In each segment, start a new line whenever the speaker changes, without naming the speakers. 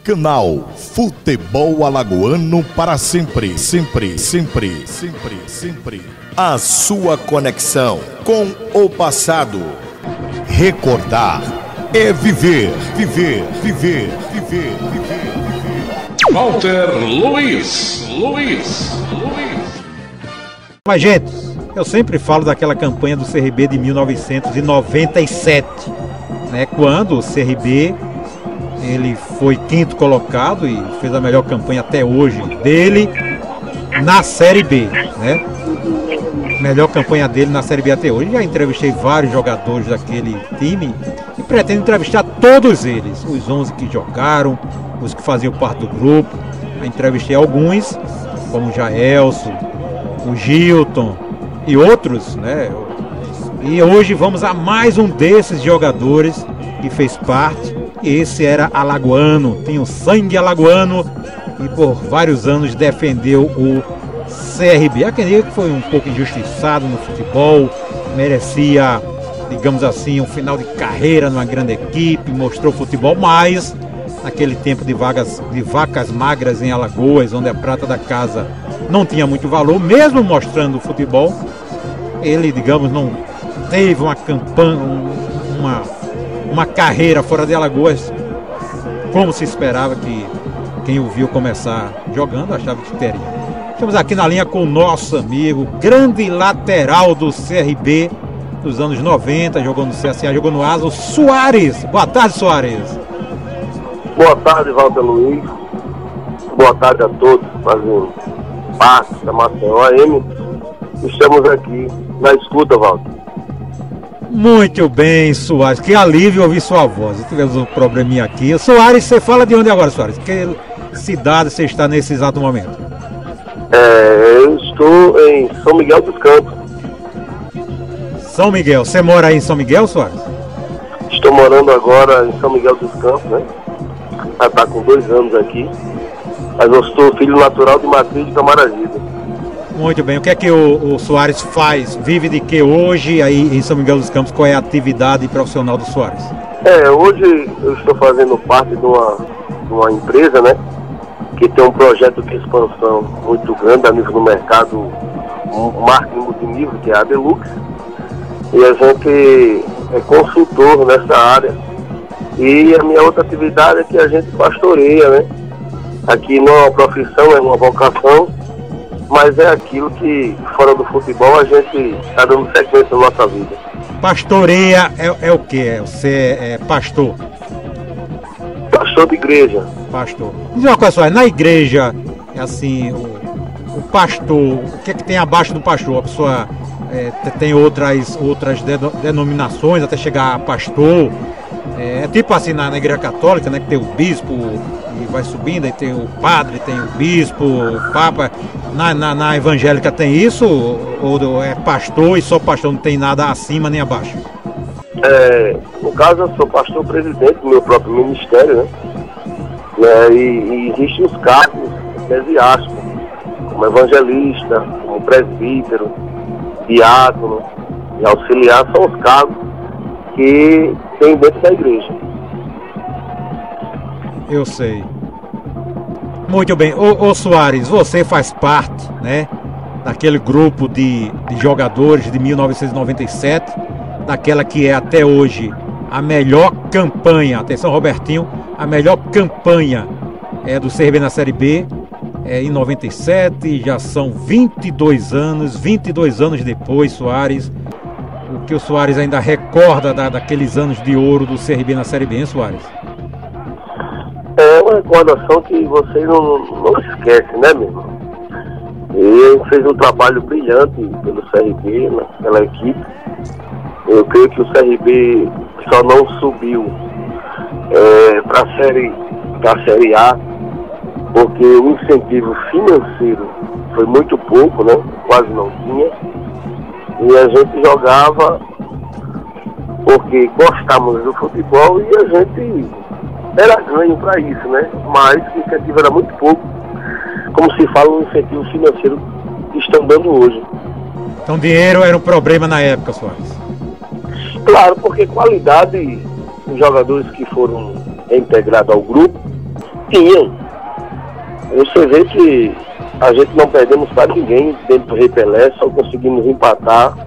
Canal Futebol Alagoano para sempre, sempre, sempre, sempre, sempre. A sua conexão com o passado. Recordar é viver, viver, viver, viver, viver, viver.
Walter Luiz.
Mas, gente, eu sempre falo daquela campanha do CRB de 1997, né? Quando o CRB ele foi quinto colocado e fez a melhor campanha até hoje dele na Série B, né? Melhor campanha dele na Série B até hoje. Já entrevistei vários jogadores daquele time e pretendo entrevistar todos eles, os 11 que jogaram, os que faziam parte do grupo. Já entrevistei alguns, como o Jaelson, o Gilton e outros, né? E hoje vamos a mais um desses jogadores que fez parte. E esse era alagoano, tinha o sangue alagoano e por vários anos defendeu o CRB. Aquele que foi um pouco injustiçado no futebol, merecia, digamos assim, um final de carreira numa grande equipe, mostrou futebol, mas naquele tempo de vacas magras em Alagoas, onde a prata da casa não tinha muito valor, mesmo mostrando futebol, ele, digamos, não teve uma campanha, uma carreira fora de Alagoas como se esperava, que quem o viu começar jogando achava que teria. Estamos aqui na linha com o nosso amigo, grande lateral do CRB dos anos 90, jogou no CSA, jogou no Asa, o Soares. Boa tarde, Soares.
Boa tarde, Walter Luiz. Boa tarde a todos, fazendo parte da Maceió AM. Estamos aqui na escuta, Walter.
Muito bem, Soares. Que alívio ouvir sua voz. Tivemos um probleminha aqui. Soares, você fala de onde agora, Soares? Que cidade você está nesse exato momento?
Eu estou em São Miguel dos Campos.
São Miguel. Você mora aí em São Miguel, Soares?
Estou morando agora em São Miguel dos Campos, né? Já está com 2 anos aqui. Mas eu sou filho natural de Matriz de Camaragibe.
Muito bem. O que é que o Soares faz? Vive de que hoje aí em São Miguel dos Campos? Qual é a atividade profissional do Soares?
Hoje eu estou fazendo parte de uma empresa, né? Que tem um projeto de expansão muito grande a nível do mercado, um marketing multinível, que é a Deluxe. E a gente é consultor nessa área. E a minha outra atividade é que a gente pastoreia, né? Aqui não é uma profissão, é uma vocação. Mas é aquilo que, fora do futebol, a gente está dando sequência na nossa vida.
Pastoreia é o que? Você é pastor?
Pastor de igreja.
Pastor. Diz uma coisa só, na igreja, é assim, o pastor, o que é que tem abaixo do pastor? A pessoa tem outras denominações até chegar a pastor. É tipo assim na igreja católica, né? Que tem o bispo e vai subindo, aí tem o padre, tem o bispo, o papa. Na evangélica tem isso? Ou é pastor e só pastor, não tem nada acima nem abaixo?
No caso, eu sou pastor presidente do meu próprio ministério, né? E existem os cargos eclesiásticos, como evangelista, como presbítero, diácono e auxiliar, são os cargos que tem dentro da igreja.
Eu sei. Muito bem. Ô Soares, você faz parte, né, daquele grupo de jogadores de 1997, daquela que é até hoje a melhor campanha, atenção Robertinho, a melhor campanha do CRB na Série B em 97, já são 22 anos depois, Soares. O que o Soares ainda recorda daqueles anos de ouro do CRB na Série B, hein, Soares?
É uma recordação que você não esquece, né, meu irmão? Ele fez um trabalho brilhante pelo CRB, pela equipe. Eu creio que o CRB só não subiu para a Série A porque o incentivo financeiro foi muito pouco, né? Quase não tinha. E a gente jogava porque gostávamos do futebol e a gente era ganho para isso, né? Mas o incentivo era muito pouco, como se fala no incentivo financeiro que estão dando hoje.
Então dinheiro era um problema na época, Soares?
Claro, porque qualidade, os jogadores que foram reintegrados ao grupo, Tinham. Você vê que a gente não perdemos para ninguém dentro do Rei Pelé, só conseguimos empatar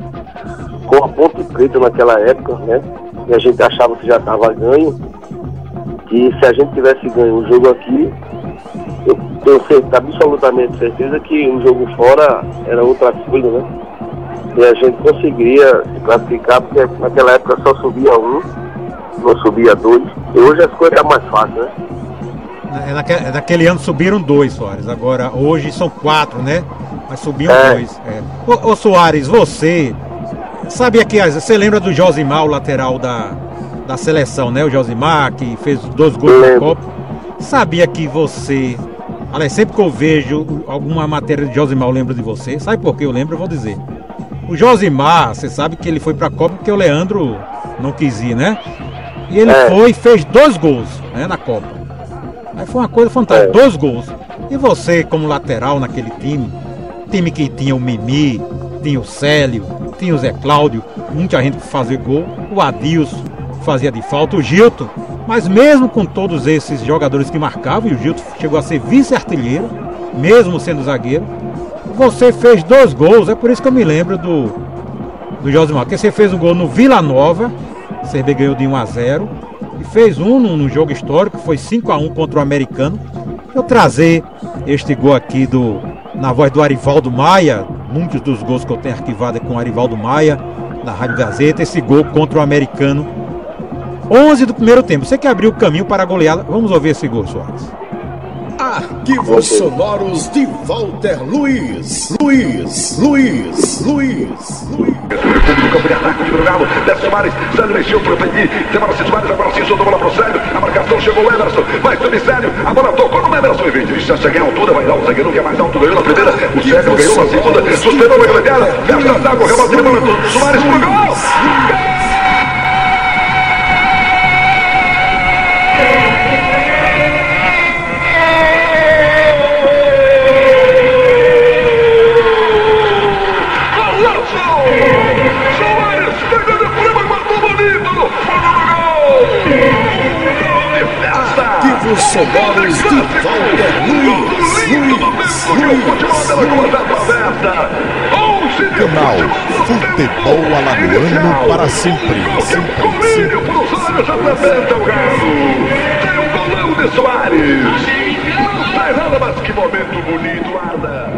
com a Ponte Preta naquela época, né? E a gente achava que já estava ganho, que se a gente tivesse ganho o jogo aqui, eu tenho absolutamente certeza que o jogo fora era outra coisa, né? E a gente conseguiria se classificar, porque naquela época só subia um, não subia dois, e hoje as coisas estão mais fáceis, né?
Naquele ano subiram 2, Soares, agora hoje são 4, né? Mas subiam 2. Ô Soares, você sabia que você lembra do Josimar, o lateral da seleção, né? O Josimar, que fez 2 gols na Copa. Sabia que você... Aliás, sempre que eu vejo alguma matéria de Josimar, eu lembro de você. Sabe por que eu lembro? Eu vou dizer. O Josimar, você sabe que ele foi pra Copa porque o Leandro não quis ir, né? E ele foi e fez 2 gols, né, na Copa. Aí foi uma coisa fantástica, 2 gols. E você, como lateral naquele time que tinha o Mimi, tinha o Célio, tinha o Zé Cláudio, muita gente que fazia gol, o Adilson fazia de falta, o Gilton, mas mesmo com todos esses jogadores que marcavam, e o Gilton chegou a ser vice-artilheiro, mesmo sendo zagueiro, você fez 2 gols, é por isso que eu me lembro do Josimar, porque você fez um gol no Vila Nova, o CRB ganhou de 1-0, e fez um no jogo histórico, foi 5-1 contra o Americano. Eu trazer este gol aqui na voz do Arivaldo Maia, muitos dos gols que eu tenho arquivado é com o Arivaldo Maia, da Rádio Gazeta, esse gol contra o Americano, 11 do primeiro tempo, você que abriu o caminho para a goleada. Vamos ouvir esse gol, Soares.
Arquivos sonoros de Walter Luiz.
No campo de ataque, de Brugalo, desce Soares, Célio mexeu pro Petit, separa-se Soares, agora sim, soltou a bola pro Célio, a marcação chegou o Emerson, vai subir Célio, a bola tocou no Emerson, e vem de distância, ganha altura, vai lá, o zagueiro que é mais alto, ganhou na primeira, o Célio ganhou na segunda, suspendeu na grandela, fecha a zaga, o rebote de bola do Soares pro gol!
Arquivos sonoros de Walter Canal Futebol Alagoano para sempre.
Tem um golão de Soares. Não nada, mas que momento bonito, Arda.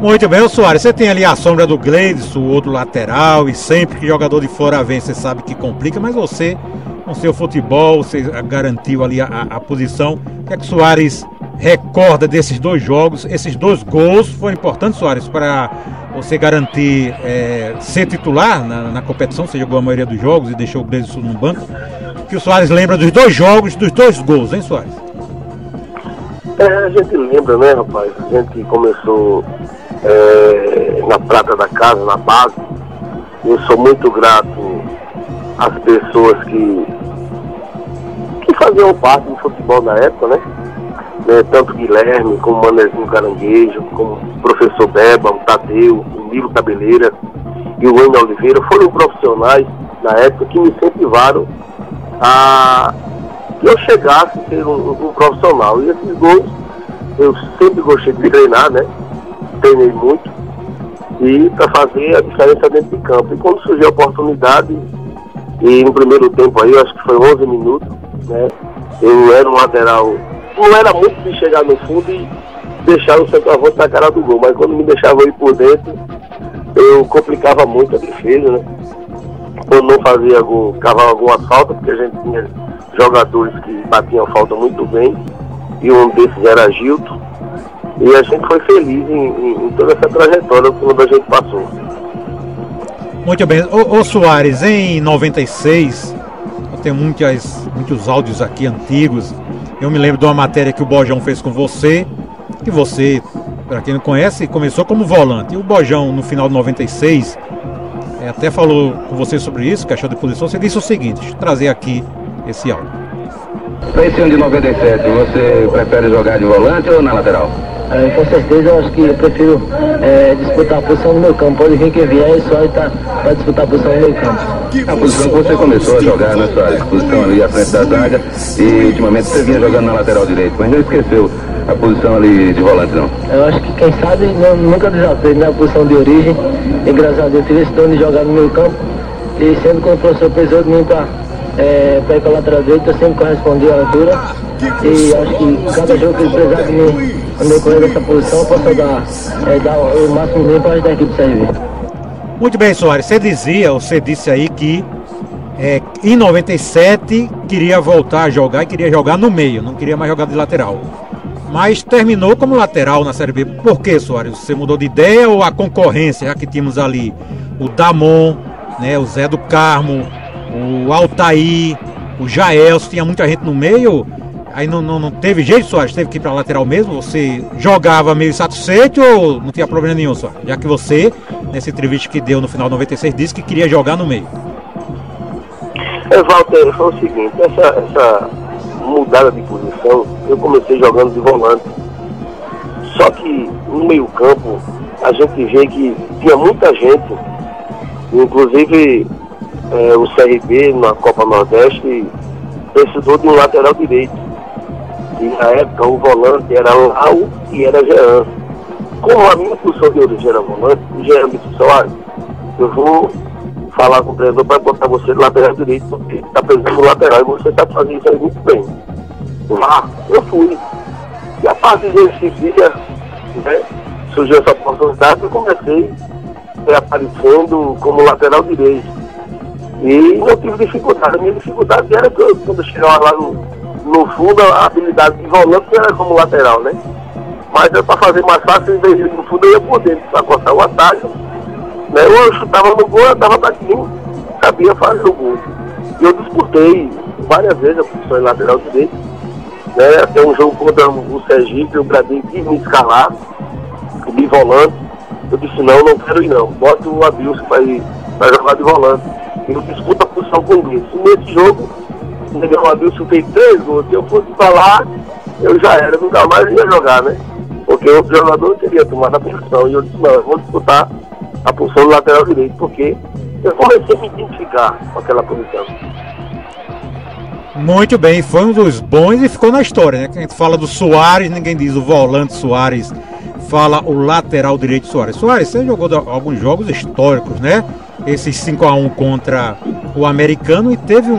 Muito bem, o Soares, você tem ali a sombra do Gleidson, o outro lateral, e sempre que jogador de fora vem, você sabe que complica, mas você, com seu futebol, você garantiu ali a posição. O que é que o Soares recorda desses 2 jogos? Esses 2 gols foram importantes, Soares, para você garantir ser titular na competição. Você jogou a maioria dos jogos e deixou o Gleidson no banco. O que o Soares lembra dos 2 jogos, dos 2 gols, hein, Soares?
A gente lembra, né, rapaz? A gente começou na prata da casa, na base. Eu sou muito grato às pessoas que faziam parte do futebol na época, né? Tanto Guilherme, como Manezinho Caranguejo, como o professor Beba, o Tadeu, o Nilo Cabeleira e o Wayne Oliveira, foram profissionais na época que me incentivaram a que eu chegasse a ser um profissional. E esses gols, eu sempre gostei de treinar, né? Treinei muito, e para fazer a diferença dentro de campo. E quando surgiu a oportunidade, e no primeiro tempo aí, eu acho que foi 11 minutos, né? Eu era um lateral, não era muito de chegar no fundo e deixar o centroavante na cara do gol, mas quando me deixava ir por dentro, eu complicava muito a defesa, né? Quando não fazia gol, cavava alguma falta, porque a gente tinha jogadores que batiam falta muito bem, e um desses era Gilton, e a gente foi feliz em toda essa trajetória quando a gente passou.
Muito bem. Ô Soares, em 96, eu tenho muitos áudios aqui antigos. Eu me lembro de uma matéria que o Bojão fez com você, que você, para quem não conhece, começou como volante. E o Bojão, no final de 96, até falou com você sobre isso, questão de posição. Você disse o seguinte, deixa eu trazer aqui esse áudio.
Para esse ano de 97, você prefere jogar de volante ou na lateral? Com certeza eu acho que eu prefiro disputar a posição no meu campo. Pode vir quem vier, só está para disputar a posição no meu campo.
A posição que você começou a jogar nessa posição ali à frente da zaga e ultimamente você vinha jogando na lateral direita, mas não esqueceu a posição ali de volante, não?
Eu acho que quem sabe nunca desafio na posição de origem e graças a Deus tive esse dono de jogar no meu campo e sendo como o professor precisou de mim para ir para a lateral direita, eu sempre correspondi à altura e acho que cada jogo que ele precisar de mim no decorrer dessa posição eu posso dar o máximo dele para ajudar a equipe do CRB.
Muito bem, Soares, você disse aí que em 97 queria voltar a jogar e queria jogar no meio, não queria mais jogar de lateral. Mas terminou como lateral na Série B. Por que, Soares? Você mudou de ideia ou a concorrência, já que tínhamos ali o Damon, né, o Zé do Carmo, o Altair, o Jaelson, tinha muita gente no meio, aí não teve jeito, Soares? Teve que ir para lateral mesmo? Você jogava meio satisfeito ou não tinha problema nenhum, Soares? Já que você, nessa entrevista que deu no final de 96, disse que queria jogar no meio.
Walter, foi o seguinte, essa mudada de posição, eu comecei jogando de volante. Só que no meio campo, a gente vê que tinha muita gente, inclusive o CRB na Copa Nordeste precisou de um lateral direito. E na época o volante era Lau e era Jean. Como a minha posição de origem era volante, o Jean me disse, olha, eu vou falar com o treinador para botar você de lateral direito, porque está precisando do lateral e você está fazendo isso aí muito bem. Lá, eu fui. E a partir desse dia, né, surgiu essa oportunidade e eu comecei aparecendo como lateral direito. E não tive dificuldade. A minha dificuldade era que eu, quando eu chegava lá no fundo, a habilidade de volante era como lateral, né? Mas para fazer mais fácil, em vez de ir no fundo, eu ia por dentro, para cortar o atalho. Né? Eu chutava no gol, eu dava daqui, sabia fazer o gol. E eu disputei várias vezes a posição de lateral direito. Né? Até um jogo contra o Sergipe, o Bradinho quis me escalar, de volante. Eu disse, não quero ir não. Bota o Adilson para jogar de volante. E eu disputo a posição com ele. E nesse jogo, o Adilson fez 3 gols. Se eu fosse para lá, eu já era, nunca mais ia jogar, né? Porque outro jogador teria tomado a posição. E eu disse, não, eu vou disputar a posição do lateral direito, porque eu comecei a me identificar com aquela posição.
Muito bem, foi um dos bons e ficou na história, né? Que a gente fala do Soares, ninguém diz o volante Soares, fala o lateral direito Soares. Soares, você jogou alguns jogos históricos, né? Esses 5-1 contra o Americano e teve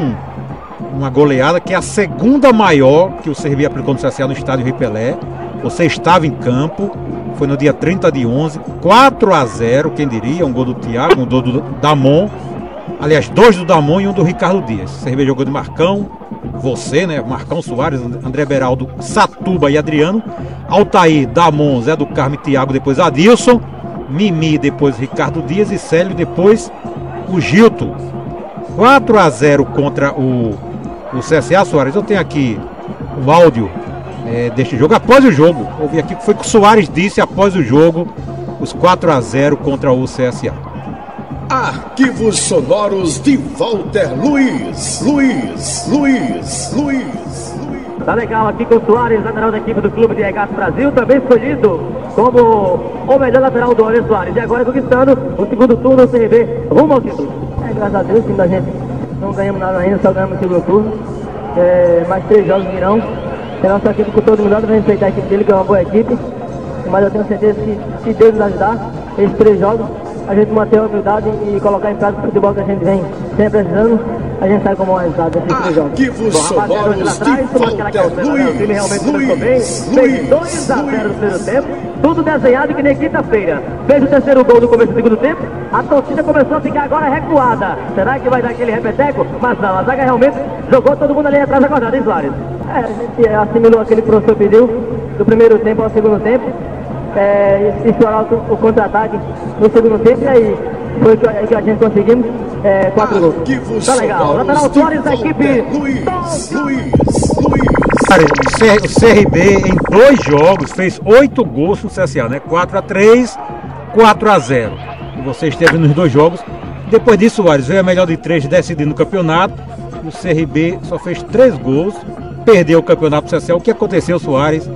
uma goleada que é a segunda maior que o CRB aplicou no CSA no estádio Ripelé. Você estava em campo, foi no dia 30 de 11, 4-0, quem diria, um gol do Thiago, um gol do Damon, aliás, 2 do Damon e um do Ricardo Dias. O CRB jogou de Marcão, você, né, Marcão, Soares, André Beraldo, Satuba e Adriano, Altair, Damon, Zé do Carmo e Thiago, depois Adilson, Mimi, depois Ricardo Dias e Célio, depois o Gilton. 4-0 contra o CSA, Soares. Eu tenho aqui o áudio deste jogo, após o jogo, ouvi aqui que foi que o Soares disse após o jogo, os 4-0 contra o CSA.
Arquivos sonoros de Walter Luiz.
Tá legal aqui com o Soares, lateral da equipe do Clube de Regatas Brasil, também escolhido como o melhor lateral do ano, Soares. E agora conquistando o segundo turno do CRB rumo ao título. Graças a Deus, o time da gente não ganhamos nada ainda, só ganhamos o segundo turno. Mais 3 jogos virão. A nossa equipe com todo mundo, vai respeitar a equipe dele, que é uma boa equipe. Mas eu tenho certeza que, se Deus nos ajudar, esses 3 jogos, a gente manter a humildade e colocar em prática o futebol que a gente vem sempre precisando, a gente sai como um resultado desses 3 jogos.
Arquivos sonoros de Walter Luiz.
O time realmente começou bem, fez 2-0 no primeiro tempo, tudo desenhado que nem quinta-feira. Fez o terceiro gol no começo do segundo tempo, a torcida começou a ficar agora recuada. Será que vai dar aquele repeteco? Mas não, a zaga realmente jogou todo mundo ali atrás acordado, hein, Soares? A gente assimilou aquele que o professor pediu, do primeiro tempo ao segundo tempo. Explorar o contra-ataque no segundo tempo, e aí foi que a gente conseguimos 4 gols. Tá legal, lateral Soares da equipe
O CRB em 2 jogos fez 8 gols no CSA, né? 4-3, 4-0. E você esteve nos 2 jogos. Depois disso, Soares veio a melhor de 3 decidindo o campeonato. O CRB só fez 3 gols, perdeu o campeonato pro CSA. O que aconteceu, Soares?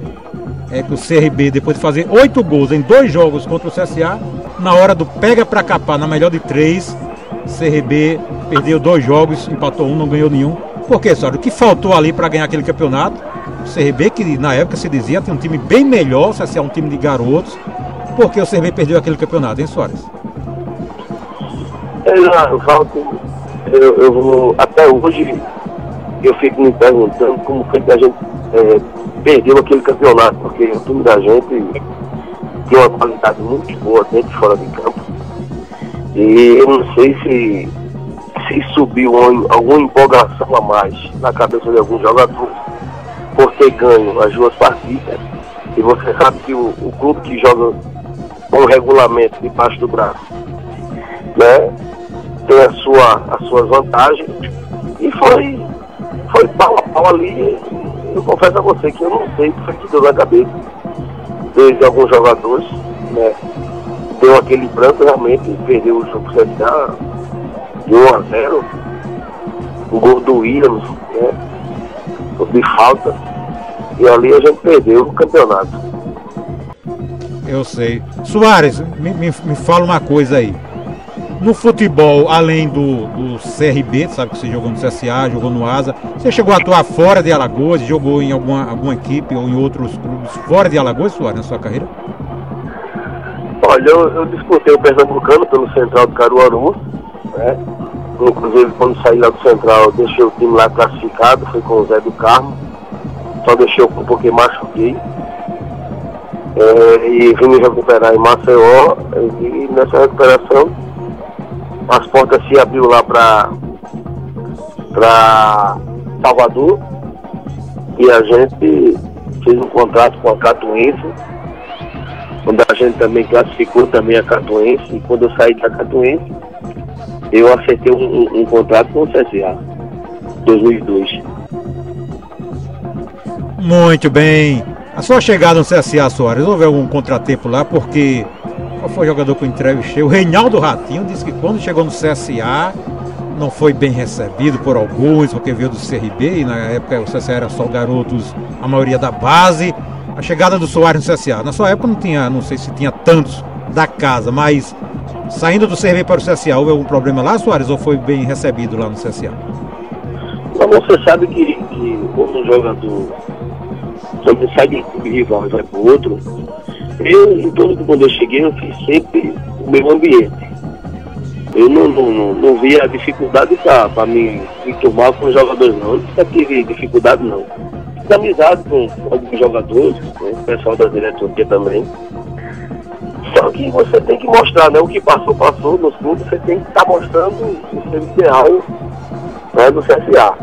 é que o CRB, depois de fazer 8 gols em 2 jogos contra o CSA, na hora do pega pra capar, na melhor de 3, o CRB perdeu 2 jogos, empatou 1, não ganhou nenhum. Por quê, Soares? O que faltou ali para ganhar aquele campeonato? O CRB, que na época se dizia, tem um time bem melhor, o CSA é um time de garotos. Por que o CRB perdeu aquele campeonato, hein, Soares?
Eu vou, até hoje, eu fico me perguntando como foi que a gente perdeu aquele campeonato, porque o time da gente tem uma qualidade muito boa dentro e fora de campo. E eu não sei se subiu alguma empolgação a mais na cabeça de alguns jogadores por ter ganho as 2 partidas. E você sabe que o clube que joga com o regulamento debaixo do braço, né, tem as suas vantagens, e foi pau a pau ali. Eu confesso a você que eu não sei o que foi que deu na cabeça de alguns jogadores, né? Deu aquele branco, realmente perdeu o jogo CSA de 1-0, o gol do Williams, né, de falta, e ali a gente perdeu o campeonato.
Eu sei. Soares, me fala uma coisa aí. No futebol, além do CRB, sabe que você jogou no CSA, jogou no Asa, você chegou a atuar fora de Alagoas, jogou em alguma equipe ou em outros clubes fora de Alagoas, Soares, na sua carreira?
Olha, eu disputei o Pernambucano pelo Central do Caruaru, né? Inclusive, quando saí lá do Central, deixei o time lá classificado, fui com o Zé do Carmo, só deixei um pouquinho machuquei. E vim me recuperar em Maceió, e nessa recuperação as portas se abriu lá para Salvador, e a gente fez um contrato com a Catuense, onde a gente também classificou também a Catuense, e quando eu saí da Catuense, eu acertei um contrato com o CSA, 2002.
Muito bem. A sua chegada no CSA, Soares, houve algum contratempo lá, porque qual foi o jogador que eu entrevistei? O Reinaldo Ratinho disse que quando chegou no CSA não foi bem recebido por alguns, porque veio do CRB, e na época o CSA era só garotos, a maioria da base. A chegada do Soares no CSA, na sua época não tinha, não sei se tinha tantos da casa, mas saindo do CRB para o CSA, houve algum problema lá, Soares, ou foi bem recebido lá no CSA?
Mas você sabe que quando um jogador também sai de um clube rival e vai para o outro, em todo quando eu cheguei, eu fiz sempre o meu ambiente. Eu não via dificuldade para me tomar com os jogadores, não. Eu nunca tive dificuldade, não. Fiz amizade com alguns jogadores, com o pessoal da diretoria também. Só que você tem que mostrar, né? O que passou nos clubes, você tem que estar mostrando o seu ideal, né, do CSA.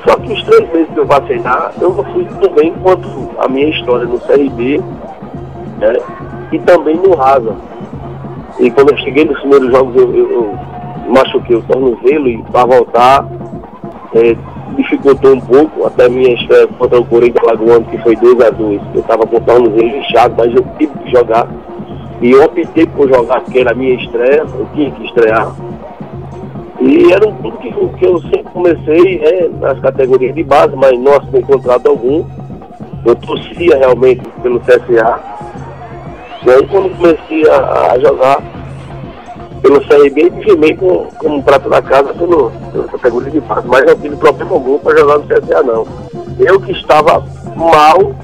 Só que os 3 meses que eu passei lá, eu não fui tão bem quanto a minha história no CRB, né, e também no Asa. E quando eu cheguei nos primeiros jogos, eu machuquei o tornozelo, e para voltar dificultou um pouco, até a minha estreia contra o Corinthians Alagoano, que foi 2-2. Eu estava com o tornozelo inchado, mas eu tive que jogar. E eu optei por jogar, porque era a minha estreia, eu tinha que estrear. E era um clube que eu sempre comecei nas categorias de base, mas não assinei contrato algum. Eu torcia realmente pelo CSA. E aí quando comecei a jogar pelo CRB, me firmei como um prato da casa pela categoria de base. Mas não tive problema algum para jogar no CSA, não. Eu que estava mal,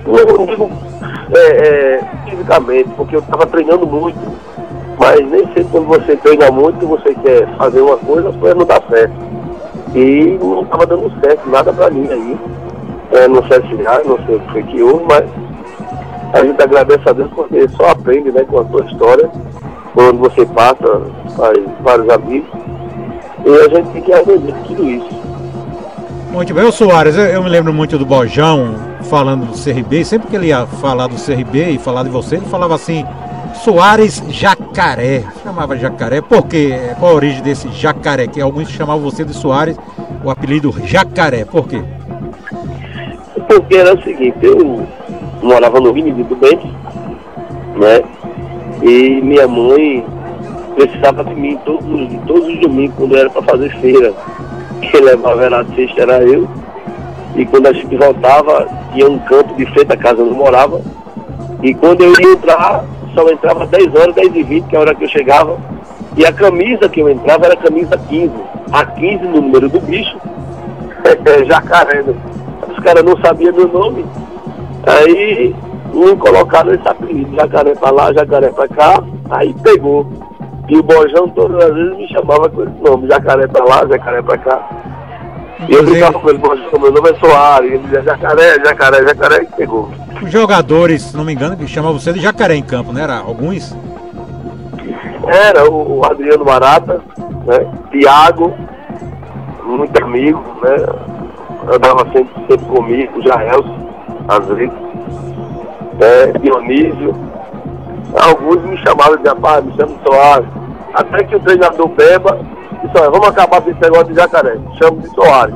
não digo fisicamente, porque eu estava treinando muito. Mas nem sempre quando você treina muito, você quer fazer uma coisa, as coisas não dá certo. E não estava dando certo, nada para mim aí. No CSA, não sei o que foi que houve, mas a gente agradece a Deus porque só aprende, né, com a sua história, quando você passa, faz vários amigos, e a gente tem que aprender tudo isso.
Muito bem, o Soares, eu me lembro muito do Bojão falando do CRB, sempre que ele ia falar do CRB e falar de você, ele falava assim: Soares Jacaré, chamava Jacaré, por quê? Qual a origem desse Jacaré? Que alguns chamavam você de Soares, o apelido Jacaré, por quê?
Porque era o seguinte, eu morava no Rio do Bem, né, e minha mãe precisava de mim todos os domingos, quando era para fazer feira. Quem levava era a cesta, era eu, E quando a gente voltava, tinha um campo de frente à casa onde eu morava. E quando eu ia entrar, só entrava 10 horas, 10h20, que é a hora que eu chegava. E a camisa que eu entrava era a camisa 15. A 15 no número do bicho, jacaré. Né? Os caras não sabiam meu nome. Aí me colocaram esse apelido, jacaré pra lá, jacaré pra cá. Aí pegou. E o Bojão todas as vezes me chamava com esse nome, jacaré pra lá, jacaré pra cá. E eu brincava com ele, Bojão, meu nome é Soares. Ele dizia jacaré, jacaré, jacaré, e pegou.
Os jogadores, se não me engano, que chamavam você de jacaré em campo, né? Era alguns?
Era o Adriano Barata, né? Thiago, muito amigo, né? Andava sempre comigo, o Jaelson, às vezes, Dionísio. Alguns me chamavam de rapaz, me chamam de Soares. Até que o treinador Beba disse, olha, vamos acabar com esse negócio de jacaré, chamo de Soares.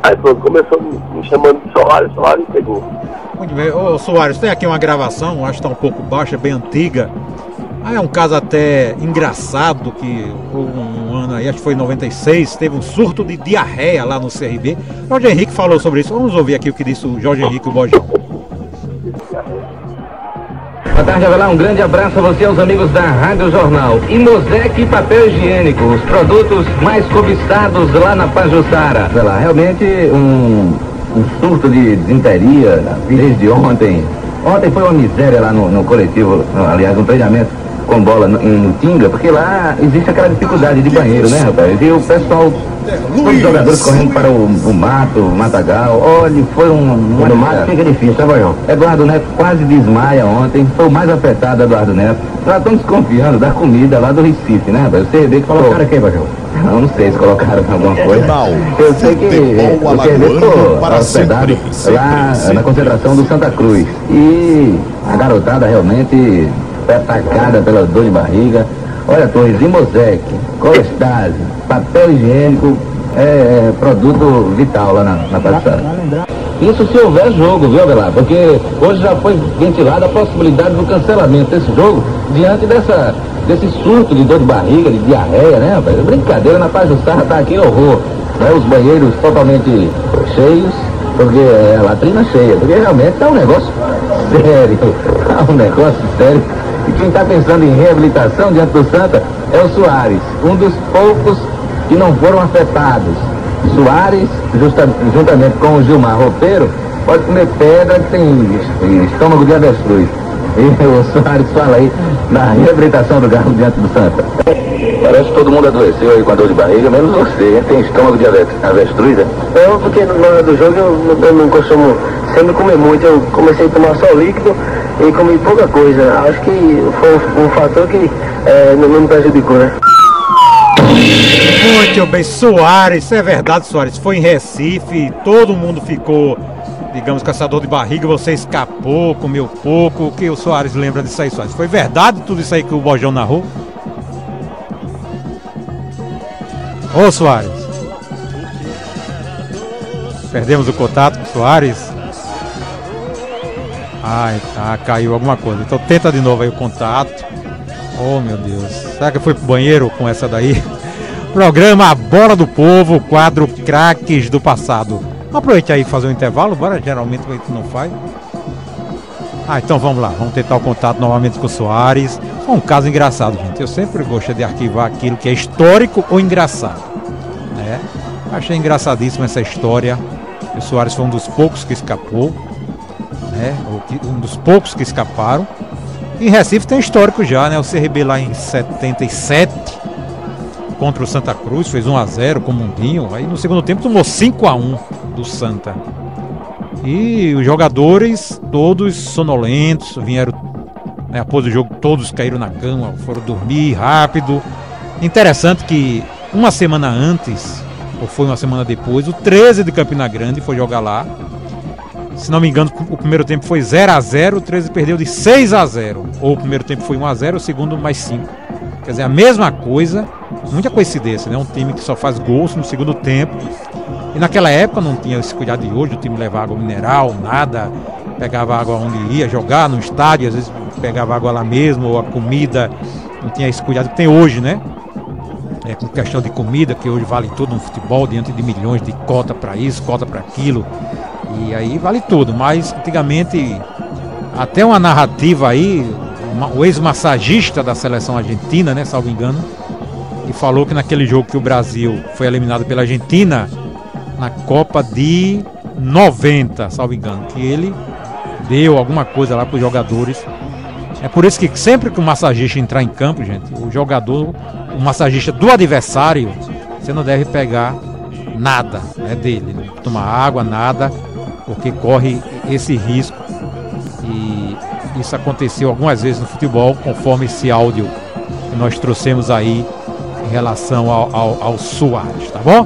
Aí pronto, começou me chamando de Soares, Soares e pegou.
Muito bem. Ô Soares, tem aqui uma gravação, acho que está um pouco baixa, bem antiga. É um caso até engraçado que um ano aí, acho que foi em 96, teve um surto de diarreia lá no CRB. Jorge Henrique falou sobre isso. Vamos ouvir aqui o que disse o Jorge Henrique e o Bojão.
Boa tarde, Avelar. Um grande abraço a você e aos amigos da Rádio Jornal. E Mosaic Papel Higiênico, os produtos mais cobiçados lá na Pajuçara. Avelar, realmente um surto de desinteria desde ontem. Ontem foi uma miséria lá no coletivo, aliás, no treinamento com bola no Tinga, porque lá existe aquela dificuldade de banheiro, né, rapaz? E o pessoal, todos os jogadores correndo para o mato, matagal. Olha, foi no mato fica difícil, tá, Bojão? Eduardo Neto quase desmaia ontem, foi o mais afetado, Eduardo Neto. Já estão desconfiando da comida lá do Recife, né, rapaz? O CRB que colocaram aqui, Bojão? Não sei se colocaram alguma coisa. Eu sei que o CRB ficou hospedado lá na concentração do Santa Cruz. E a garotada realmente foi atacada pela dor de barriga. Olha, Torres, Imosec, colestase, papel higiênico, produto vital lá na Pajuçara. Isso se houver jogo, viu, Avelar? Porque hoje já foi ventilada a possibilidade do cancelamento desse jogo diante desse surto de dor de barriga, de diarreia, né, rapaz? Brincadeira, na Pajuçara tá aqui horror, né? Os banheiros totalmente cheios, porque a latrina cheia, porque realmente tá um negócio sério, tá um negócio sério. E quem está pensando em reabilitação diante do Santa é o Soares, um dos poucos que não foram afetados. Soares, juntamente com o Gilmar Roupeiro, pode comer pedra que tem estômago de avestruz. E o Soares fala aí na reabilitação do Galo diante do Santa. Parece que todo mundo adoeceu aí com a dor de barriga, menos você, hein? Tem estômago de avestruz, né?
Não, porque na hora do jogo eu não costumo sempre comer muito. Eu comecei a tomar só líquido e comi pouca coisa. Acho que foi um fator que não me prejudicou, né?
Muito bem, Soares, é verdade, Soares, foi em Recife, todo mundo ficou, digamos, caçador de barriga, você escapou, comeu pouco. O que o Soares lembra disso aí, Soares? Foi verdade tudo isso aí que o Bojão narrou? Ô Soares, perdemos o contato com o Soares. Ai, tá, caiu alguma coisa, então tenta de novo aí o contato. Oh meu Deus, será que foi pro banheiro com essa daí? Programa A Bola do Povo, quadro Craques do Passado. Aproveite aí e fazer um intervalo, bora, geralmente a gente não faz. Então vamos lá, vamos tentar o contato novamente com o Soares. Foi um caso engraçado, gente. Eu sempre gosto de arquivar aquilo que é histórico ou engraçado, né? Achei engraçadíssima essa história. O Soares foi um dos poucos que escapou, né? Um dos poucos que escaparam. Em Recife tem histórico já, né? O CRB lá em 77 contra o Santa Cruz fez 1-0 com o Mundinho. Aí no segundo tempo tomou 5-1 do Santa. E os jogadores todos sonolentos vieram, né, após o jogo, todos caíram na cama, foram dormir rápido. Interessante que uma semana antes, ou foi uma semana depois, o 13 de Campina Grande foi jogar lá. Se não me engano, o primeiro tempo foi 0-0, o 13 perdeu de 6-0. Ou o primeiro tempo foi 1-0, o segundo mais 5. Quer dizer, a mesma coisa, muita coincidência, né? Um time que só faz gols no segundo tempo. E naquela época não tinha esse cuidado de hoje, o time levava água mineral, nada. Pegava água onde ia jogar, no estádio, às vezes pegava água lá mesmo, ou a comida. Não tinha esse cuidado que tem hoje, né? com questão de comida, que hoje vale tudo no futebol, diante de milhões de cota para isso, cota para aquilo, e aí vale tudo. Mas antigamente, até uma narrativa aí, o ex-massagista da seleção argentina, né, salvo engano, e falou que naquele jogo que o Brasil foi eliminado pela Argentina, na Copa de 90, salvo engano, que ele deu alguma coisa lá para os jogadores. É por isso que sempre que o massagista entrar em campo, gente, o jogador, o massagista do adversário, você não deve pegar nada, né, dele, não tomar água, nada, porque corre esse risco. E isso aconteceu algumas vezes no futebol, conforme esse áudio que nós trouxemos aí em relação ao Soares, tá bom?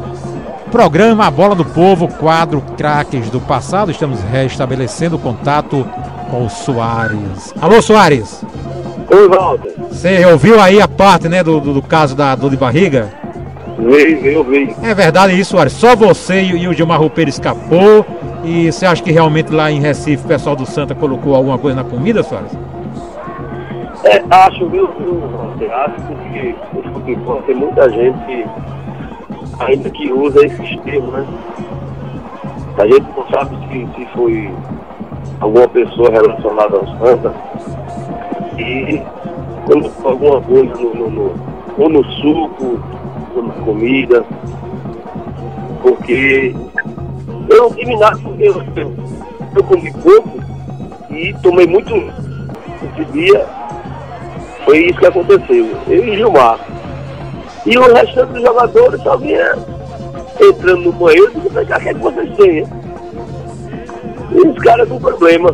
Programa A Bola do Povo, quadro Craques do Passado. Estamos restabelecendo o contato com o Soares. Alô, Soares.
Oi, Walter.
Você ouviu aí a parte, né, do caso da dor de barriga?
Eu vi.
É verdade isso, Soares? Só você e o Gilmar Roupeiro escapou. E você acha que realmente lá em Recife o pessoal do Santa colocou alguma coisa na comida, Soares?
Acho, viu, Walter? Acho porque no futebol tem muita gente ainda que usa esses termos, né? A gente não sabe se foi alguma pessoa relacionada ao Santa e quando alguma coisa ou no suco, ou na comida, porque eu não tive nada, porque eu comi pouco e tomei muito esse dia, foi isso que aconteceu, eu e Gilmar. E o restante dos jogadores só vinha entrando no banheiro e dizendo, o que é que vocês têm? E os caras com problema.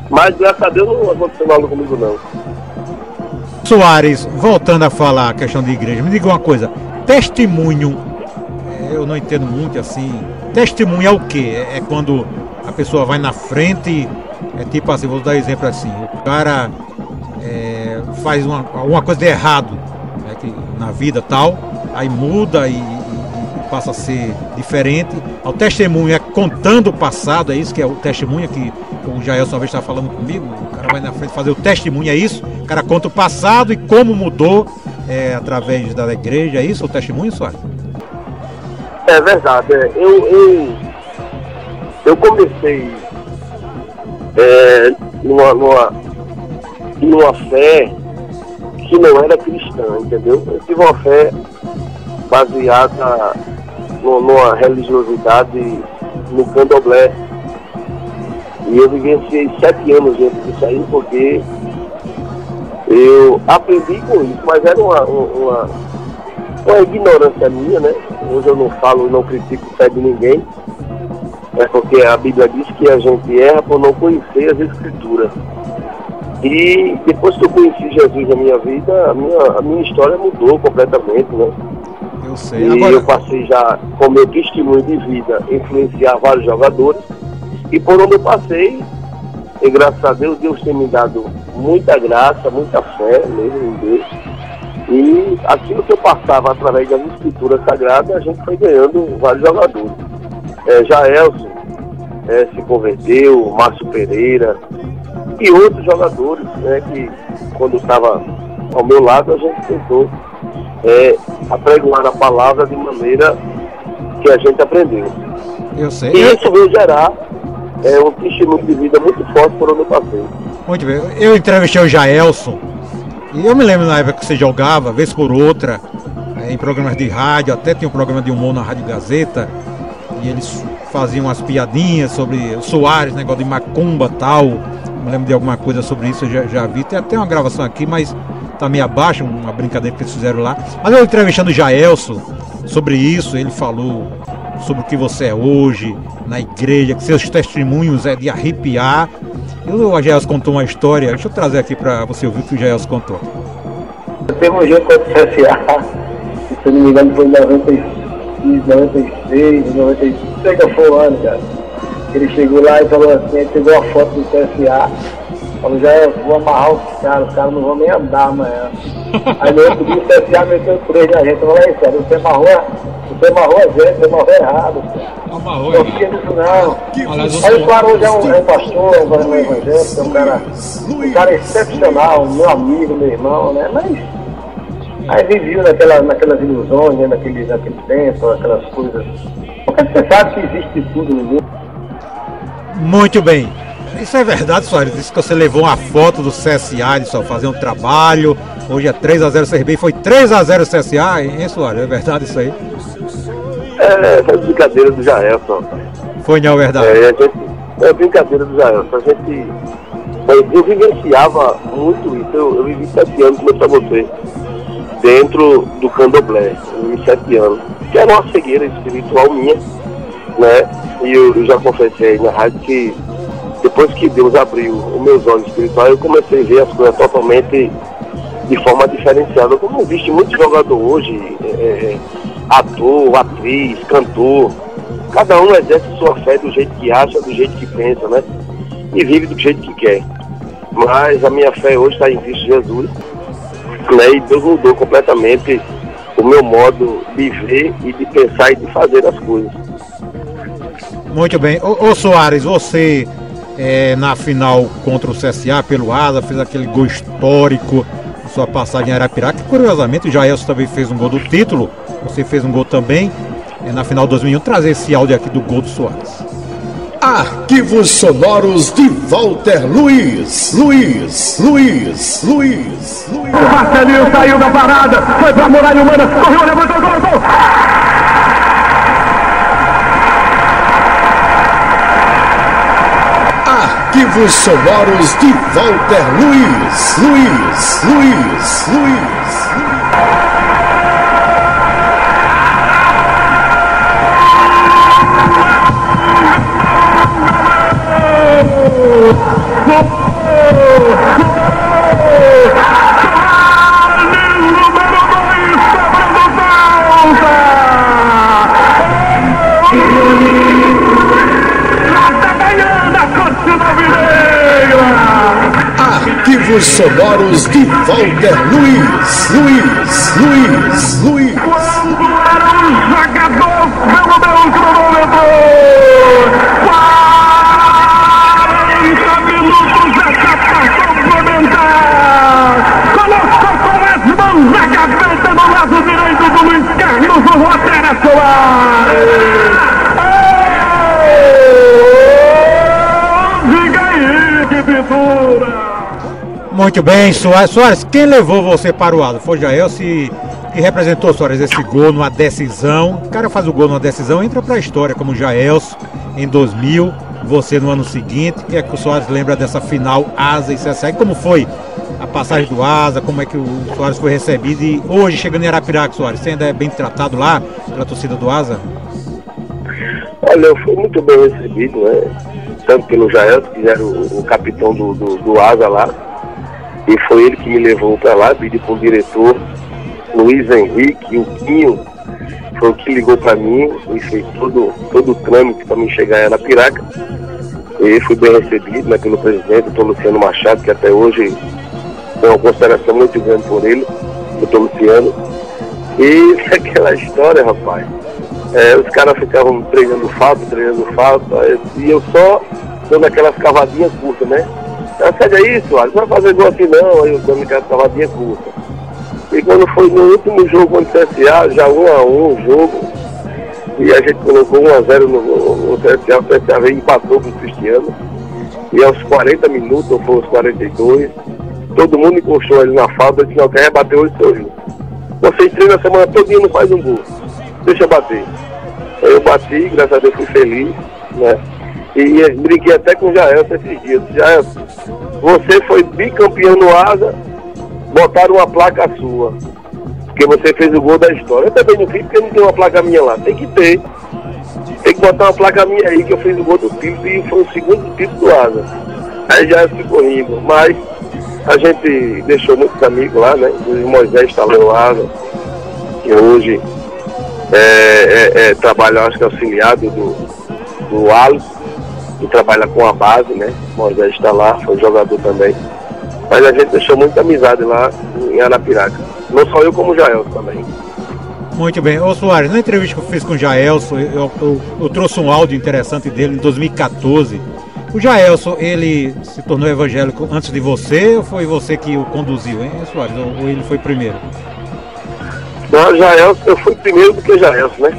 Mas graças a Deus não aconteceu nada comigo não.
Soares, voltando a falar a questão de igreja, me diga uma coisa, testemunho, eu não entendo muito assim, testemunho é o quê? É quando a pessoa vai na frente, é tipo assim, vou dar exemplo assim, o cara faz alguma coisa de errado, né, que na vida tal, aí muda e passa a ser diferente. O testemunho é contando o passado, é isso que é o testemunho, que o Jaelson uma vez estava falando comigo, o cara vai na frente fazer o testemunho, é isso? O cara conta o passado e como mudou através da igreja, é isso o testemunho, Soares?
É verdade, eu comecei numa fé que não era cristã, entendeu? Eu tive uma fé baseada numa religiosidade no candomblé. E eu vivenciei 7 anos dentro disso aí, porque eu aprendi com isso, mas era uma ignorância minha, né? Hoje eu não falo, não critico fé de ninguém, porque a Bíblia diz que a gente erra por não conhecer as Escrituras. E depois que eu conheci Jesus na minha vida, a minha história mudou completamente, né?
Eu sei.
E
agora
eu passei já, com meu testemunho de vida, influenciar vários jogadores. E por onde eu passei, e graças a Deus, Deus tem me dado muita graça, muita fé mesmo em Deus. E aquilo que eu passava através das escrituras sagradas, a gente foi ganhando vários jogadores. Jaelson se converteu, Márcio Pereira e outros jogadores, né, que quando estava ao meu lado, a gente tentou apregoar a palavra de maneira que a gente aprendeu.
eu sei.
E isso veio gerar um testemunho de vida muito forte por onde eu passei.
Muito bem. Eu entrevistei o Jaelson e eu me lembro na época que você jogava, vez por outra, em programas de rádio, até tinha um programa de humor na Rádio Gazeta, e eles faziam umas piadinhas sobre o Soares, negócio de macumba e tal. Me lembro de alguma coisa sobre isso, eu já vi. Tem até uma gravação aqui, mas tá meio abaixo, uma brincadeira que eles fizeram lá. Mas eu entrevistando o Jaelson sobre isso, ele falou sobre o que você é hoje, na igreja, que seus testemunhos é de arrepiar. E o Jaelson contou uma história, deixa eu trazer aqui para você ouvir o que o Jaelson contou.
Teve um jogo contra o CSA, se eu não me engano foi em 96, 96, sei que foi o ano, cara. Ele chegou lá e falou assim, ele pegou a foto do CSA, falou, Jaelson, vou amarrar os caras não vão nem andar amanhã. Aí no outro dia o CSA meteu 3 na gente, eu falei, cara, você amarrou a gente, você amarrou errado, cara.
Amarrou
não fiquei disso não. Aí o cara hoje é um pastor, um varão evangélico, um cara excepcional, meu amigo, meu irmão, né? Mas Aí viveu naquelas ilusões, né, naquele tempo, aquelas coisas. Porque você sabe que existe tudo no mundo.
Muito bem. Isso é verdade, Soares? Disse que você levou uma foto do CSA, de só fazer um trabalho. Hoje é 3-0 CRB e foi 3-0 CSA, hein, Soares? É verdade isso aí?
É brincadeira do Jaelson.
Foi não, é verdade?
É brincadeira do Jaelson. Eu vivenciava muito isso. Eu vivi 7 anos, como eu pra você, dentro do candomblé. Eu vivi 7 anos. Que era uma cegueira espiritual minha, né? E eu já confessei na rádio que depois que Deus abriu os meus olhos espirituais, eu comecei a ver as coisas totalmente de forma diferenciada. Como existe muito jogador hoje, ator, atriz, cantor, cada um exerce sua fé do jeito que acha, do jeito que pensa, né? E vive do jeito que quer. Mas a minha fé hoje está em Cristo Jesus, né? E Deus mudou completamente o meu modo de ver e de pensar e de fazer as coisas.
Muito bem. Ô Soares, você na final contra o CSA pelo Asa fez aquele gol histórico na sua passagem em Arapiraca, que curiosamente o Jaelson também fez um gol do título, você fez um gol também na final de 2001. Trazer esse áudio aqui do gol do Soares.
Arquivos sonoros de Walter Luiz.
O Marcelinho saiu da parada, foi pra Muralha Humana, correu, levantou, gol!
Arquivos sonoros de Walter Luiz. Arquivos sonoros de Walter Luiz.
Quando era um jogador, pelo meu cronômetro, 40 minutos essa complementar. Colocou com as mãos na gaveta do lado direito do Luiz Carlos, o Rotera Soares. Diga aí, que pintura!
Muito bem, Soares, quem levou você para o Asa? Foi o Jaelson que representou, Soares, esse gol numa decisão. O cara faz o gol numa decisão, entra para a história como o Jaelson em 2000, você no ano seguinte. O que é que o Soares lembra dessa final Asa e CSA? E como foi a passagem do Asa, como é que o Soares foi recebido? E hoje, chegando em Arapiraca, Soares, você ainda é bem tratado lá pela torcida do Asa?
Olha, eu fui muito bem recebido, né? Tanto pelo Jaelson, que era o capitão do Asa lá. E foi ele que me levou para lá, pedi para o diretor Luiz Henrique, o Quinho, foi o que ligou para mim e fez todo o trâmite para mim chegar em Arapiraca. E fui bem recebido, né, pelo presidente, o Luciano Machado, que até hoje tem uma consideração muito grande por ele, o Luciano. E aquela história, rapaz, os caras ficavam treinando falta, e eu só dando aquelas cavadinhas curtas, né? Sai aí, Soares, não vai fazer gol assim não, aí eu dando aquela cavadinha curta. E quando foi no último jogo contra o CSA, já 1-1 o jogo, e a gente colocou 1-0 no CSA, o CSA veio e empatou com o Cristiano, e aos 40 minutos, ou foi aos 42, todo mundo encostou ele na falta, eu disse, não, quem rebateu hoje sou eu. Vocês treinam a semana toda e não faz um gol, deixa eu bater. Aí eu bati, graças a Deus fui feliz, né? E briguei até com o Jaelson esses dias. Jaelson, você foi bicampeão no Asa, botaram uma placa sua, porque você fez o gol da história. Eu também não fiz porque não tem uma placa minha lá. Tem que ter. Tem que botar uma placa minha aí, que eu fiz o gol do título e foi o segundo título do Asa. Aí Jaelson ficou rindo. Mas a gente deixou muitos amigos lá, né? O Moisés está lá no Asa, que hoje trabalha, acho que auxiliado do Alisson, que trabalha com a base, né? O Moisés está lá, foi jogador também. Mas a gente deixou muita amizade lá em Arapiraca. Não só eu, como o Jaelson também.
Muito bem. Ô Soares, na entrevista que eu fiz com o Jaelson, eu trouxe um áudio interessante dele em 2014. O Jaelson, ele se tornou evangélico antes de você ou foi você que o conduziu, hein, Soares? Ou ele foi primeiro?
Na Jaelson, eu fui primeiro do que Jaelson, né?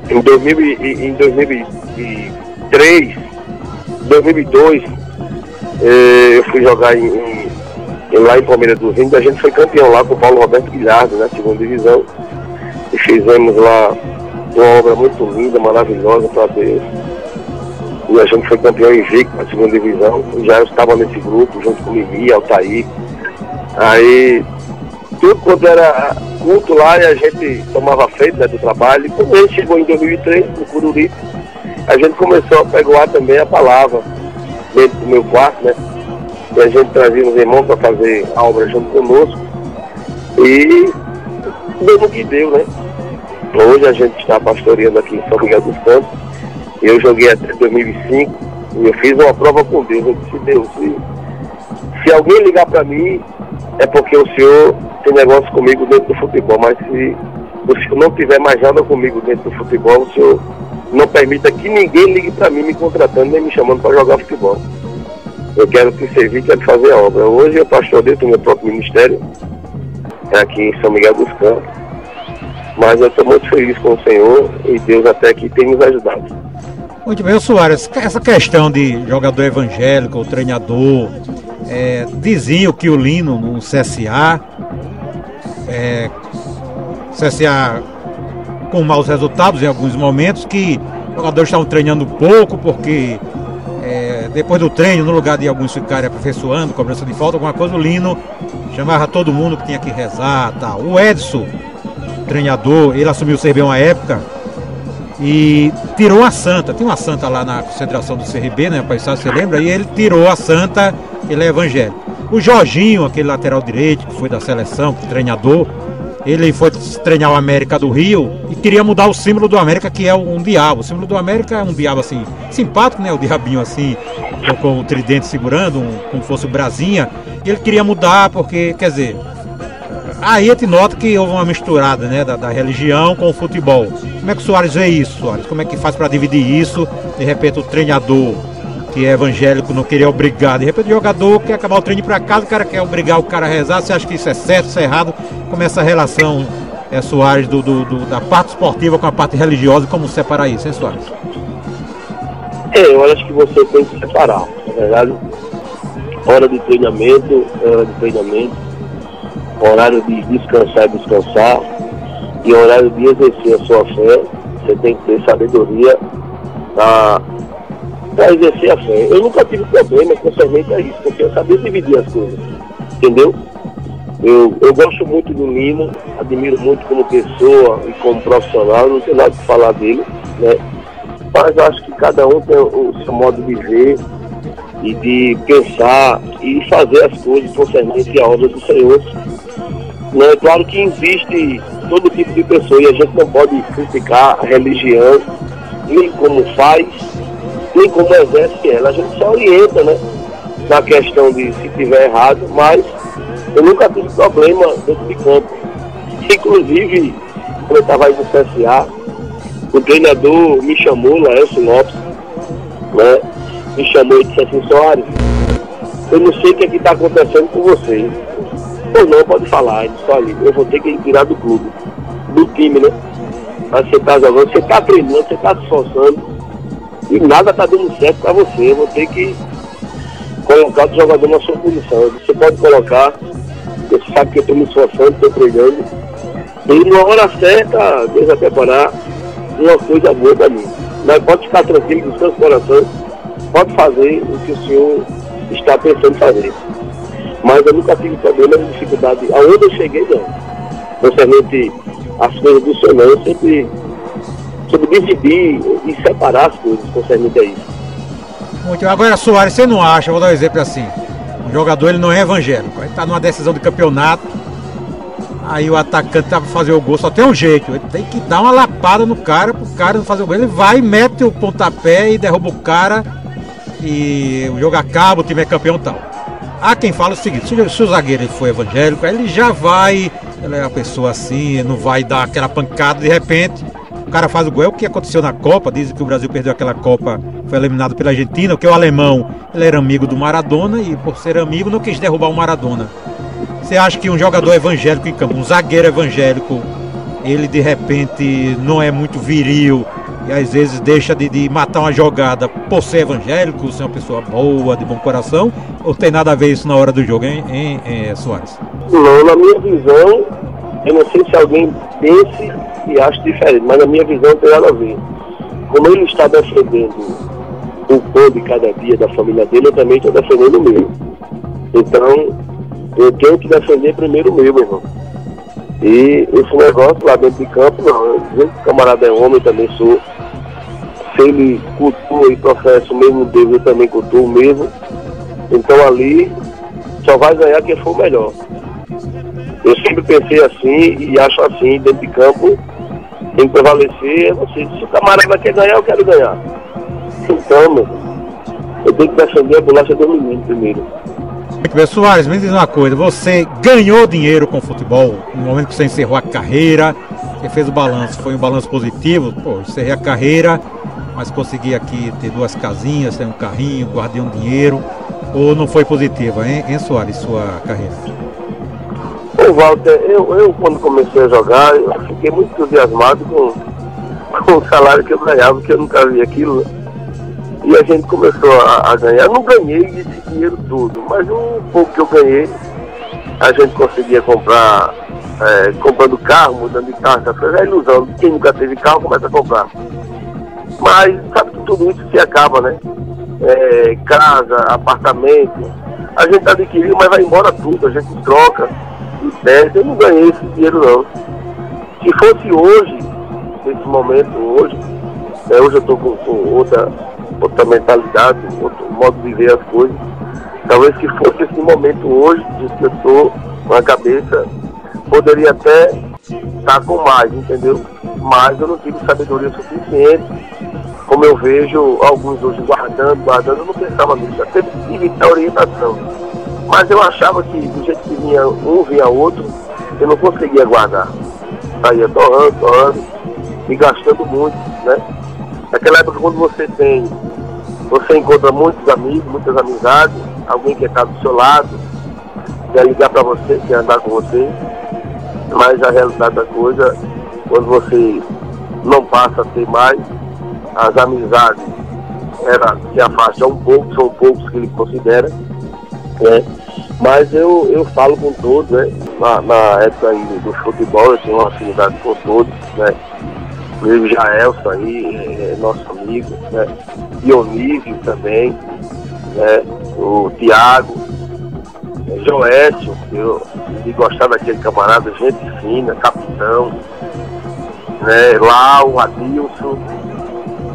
Em 2003, 2002, eu fui jogar lá em Palmeiras dos Índios. A gente foi campeão lá com o Paulo Roberto Guilherme, na segunda divisão. E fizemos lá uma obra muito linda, maravilhosa para Deus. E a gente foi campeão invicto na segunda divisão. Já eu estava nesse grupo, junto com o Mimi, Altair. Aí, tudo quando era culto lá, e a gente tomava frente, né, do trabalho. E quando ele chegou em 2003, no Cururipe, a gente começou a pegar também a palavra dentro do meu quarto, né? E a gente trazia os irmãos para fazer a obra junto conosco. E deu no que deu, né? Hoje a gente está pastoreando aqui em São Miguel dos Campos. Eu joguei até 2005 e eu fiz uma prova com Deus. Eu disse, Deus, se alguém ligar para mim, é porque o Senhor tem negócio comigo dentro do futebol. Mas se o Senhor não tiver mais nada comigo dentro do futebol, o Senhor não permita que ninguém ligue para mim me contratando, nem me chamando para jogar futebol. Eu quero te servir, quero fazer a obra. Hoje eu pastoreio do meu próprio ministério, aqui em São Miguel dos Campos. Mas eu estou muito feliz com o Senhor e Deus até que tem nos ajudado.
Muito bem, Soares, essa questão de jogador evangélico, ou treinador, diziam que o Lino no CSA, com maus resultados em alguns momentos, que os jogadores estavam treinando pouco, porque depois do treino, no lugar de alguns ficarem aperfeiçoando, cobrança de falta, alguma coisa, o Lino chamava todo mundo que tinha que rezar, tal. O Edson, treinador, ele assumiu o CRB uma época e tirou a Santa. Tinha uma Santa lá na concentração do CRB, né, rapaz, você lembra? E ele tirou a Santa, ele é evangélico. O Jorginho, aquele lateral direito que foi da seleção, treinador, ele foi treinar o América do Rio e queria mudar o símbolo do América, que é um diabo. O símbolo do América é um diabo assim, simpático, né? O diabinho assim, com o tridente segurando, como fosse o Brasinha. E ele queria mudar porque, quer dizer, aí a gente nota que houve uma misturada, né, da religião com o futebol. Como é que o Soares vê isso, Soares? Como é que faz para dividir isso? De repente o treinador que é evangélico não queria obrigar, de repente o jogador quer acabar o treino para casa, o cara quer obrigar o cara a rezar. Você acha que isso é certo, isso é errado? Como é essa relação, Soares, da parte esportiva com a parte religiosa, como separar isso, hein, Soares?
Eu acho que você tem que separar, na verdade. Hora de treinamento é hora de treinamento, horário de descansar é descansar, e horário de exercer a sua fé. Você tem que ter sabedoria para exercer a fé. Eu nunca tive problema concernente a isso, porque eu sabia dividir as coisas, entendeu? Eu gosto muito do Lino, admiro muito como pessoa e como profissional, não tenho nada de falar dele, né? Mas acho que cada um tem o seu modo de ver e de pensar e fazer as coisas concernente à obra do Senhor. É claro que existe todo tipo de pessoa e a gente não pode criticar a religião, nem como faz, nem como exerce ela. A gente só orienta, né, na questão de se tiver errado, mas eu nunca tive problema dentro de campo. Inclusive, quando eu estava aí no CSA, o treinador me chamou, Laércio Lopes, né, me chamou e disse assim: Soares, eu não sei o que está acontecendo com você. Ou não, pode falar. Ele disse: olha, eu vou ter que tirar do clube, do time, né? Mas você está jogando, você está treinando, você está se esforçando e nada está dando certo para você. Eu vou ter que colocar o jogador na sua posição. Você pode colocar, você sabe que eu estou me esforçando, estou treinando, e na hora certa Deus vai preparar uma coisa boa para mim. Mas pode ficar tranquilo, com seus corações, pode fazer o que o senhor está pensando fazer. Mas eu nunca tive problema de dificuldade. Aonde eu cheguei, não. Concernente as coisas do Senhor, eu sempre dividir e separar as coisas concernente a isso.
Muito. Agora, Soares, você não acha, vou dar um exemplo assim, o jogador ele não é evangélico, ele está numa decisão de campeonato, aí o atacante tá para fazer o gol, só tem um jeito, ele tem que dar uma lapada no cara, pro cara não fazer o gol, ele vai, mete o pontapé e derruba o cara, e o jogo acaba, o time é campeão e tal. Há quem fala o seguinte: se o zagueiro for evangélico, ele já vai, ele é uma pessoa assim, não vai dar aquela pancada, de repente o cara faz o gol. É o que aconteceu na Copa, dizem que o Brasil perdeu aquela Copa, foi eliminado pela Argentina, porque o alemão, ele era amigo do Maradona e por ser amigo não quis derrubar o Maradona. Você acha que um jogador evangélico em campo, um zagueiro evangélico, ele de repente não é muito viril e às vezes deixa de matar uma jogada por ser evangélico, ser uma pessoa boa, de bom coração, ou tem nada a ver isso na hora do jogo, hein, Soares?
Não, na minha visão, eu não sei se alguém pense e acha diferente, mas na minha visão não tem nada a ver. Como ele está defendendo o pão de cada dia da família dele, eu também estou defendendo o meu. Então, eu tenho que defender primeiro o meu irmão. E esse negócio lá dentro de campo, não. Se o camarada é homem, eu também sou. Se ele cultua e professa o mesmo Deus, eu também cultuo o mesmo. Então ali só vai ganhar quem for o melhor. Eu sempre pensei assim e acho assim, dentro de campo, tem que prevalecer. Se o camarada quer ganhar, eu quero ganhar. Então, meu, eu tenho que defender a bolacha do menino primeiro.
Muito bem, Soares, me diz uma coisa, você ganhou dinheiro com o futebol no momento que você encerrou a carreira, você fez o balanço, foi um balanço positivo, pô, encerrei a carreira, mas consegui aqui ter 2 casinhas, ter um carrinho, guardei um dinheiro, ou não foi positiva, hein Soares, sua carreira?
Ô Walter, eu quando comecei a jogar, eu fiquei muito entusiasmado com o salário que eu ganhava, porque eu nunca vi aquilo, né? E a gente começou a ganhar. Eu não ganhei esse dinheiro todo, mas um pouco que eu ganhei, a gente conseguia comprar, comprando carro, mudando de carro. É a ilusão, quem nunca teve carro começa a comprar. Mas sabe que tudo isso se acaba, né? Casa, apartamento, a gente adquiriu, mas vai embora tudo, a gente troca e perde. Eu não ganhei esse dinheiro não. Se fosse hoje, nesse momento, hoje eu estou com outra mentalidade, outro modo de ver as coisas. Talvez se fosse esse momento hoje, que eu estou com a cabeça, poderia até estar com mais, entendeu? Mas eu não tive sabedoria suficiente, como eu vejo alguns hoje guardando, eu não pensava nisso, até tive a orientação. Mas eu achava que do jeito que vinha um, vinha outro, eu não conseguia guardar. Saía torrando, e gastando muito, né? Naquela época, quando você encontra muitos amigos, muitas amizades, alguém que está do seu lado, quer ligar para você, quer andar com você, mas a realidade da coisa, quando você não passa a ter mais, as amizades se afastam um pouco, são poucos que ele considera, né? Mas eu falo com todos, né? Na época aí do futebol, eu tenho uma afinidade com todos, né? O Jaelson aí, nosso amigo, né? Dionísio também, né? O Thiago, Joécio, eu gostava daquele camarada, gente fina, capitão, né? Lá o Adilson,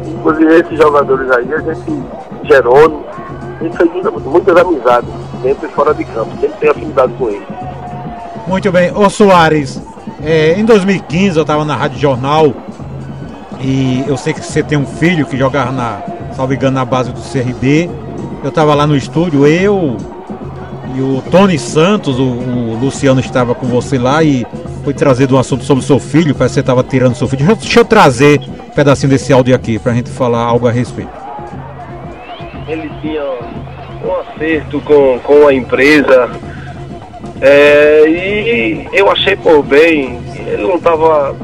inclusive esses jogadores aí, a gente, Jerônimo, a gente fez muitas amizades, dentro e fora de campo, sempre tem afinidade com ele.
Muito bem, ô Soares, em 2015 eu estava na Rádio Jornal e eu sei que você tem um filho que jogava salvo engano, na base do CRB. Eu estava lá no estúdio, eu e o Tony Santos, o Luciano estava com você lá e foi trazer um assunto sobre o seu filho, parece que você estava tirando o seu filho. Deixa eu trazer um pedacinho desse áudio aqui pra gente falar algo a respeito.
Ele tinha um acerto com a empresa e eu achei por bem, ele não estava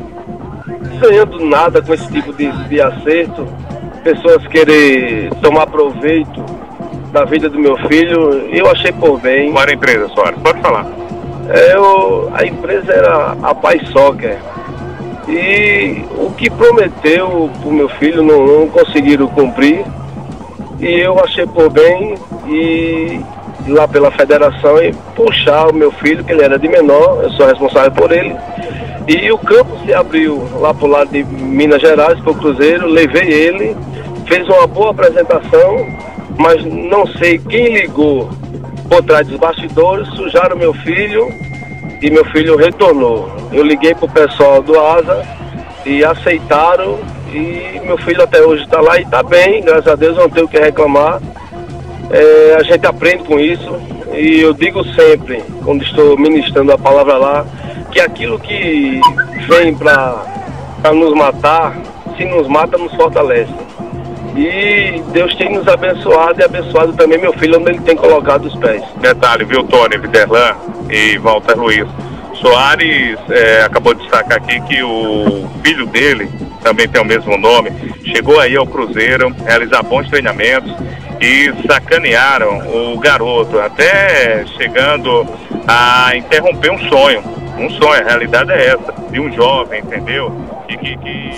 ganhando nada com esse tipo de acerto, pessoas querer tomar proveito da vida do meu filho, eu achei por bem.
Qual era a empresa, Soares? Pode falar.
A empresa era a Pai Soccer e o que prometeu para o meu filho não conseguiram cumprir. E eu achei por bem ir lá pela federação e puxar o meu filho, que ele era de menor, eu sou responsável por ele. E o campo se abriu lá pro lado de Minas Gerais, pro Cruzeiro, levei ele, fez uma boa apresentação, mas não sei quem ligou por trás dos bastidores, sujaram meu filho e meu filho retornou. Eu liguei pro pessoal do ASA e aceitaram. E meu filho até hoje está lá e está bem, graças a Deus, não tenho o que reclamar. A gente aprende com isso e eu digo sempre, quando estou ministrando a palavra lá, que aquilo que vem para nos matar, se nos mata, nos fortalece. E Deus tem nos abençoado e abençoado também meu filho, onde ele tem colocado os pés.
Detalhe, viu, Tony, Viderlan e Walter Luiz. Soares acabou de destacar aqui que o filho dele, também tem o mesmo nome, chegou aí ao Cruzeiro, realizar bons treinamentos e sacanearam o garoto, até chegando a interromper um sonho. A realidade é essa, de um jovem, entendeu?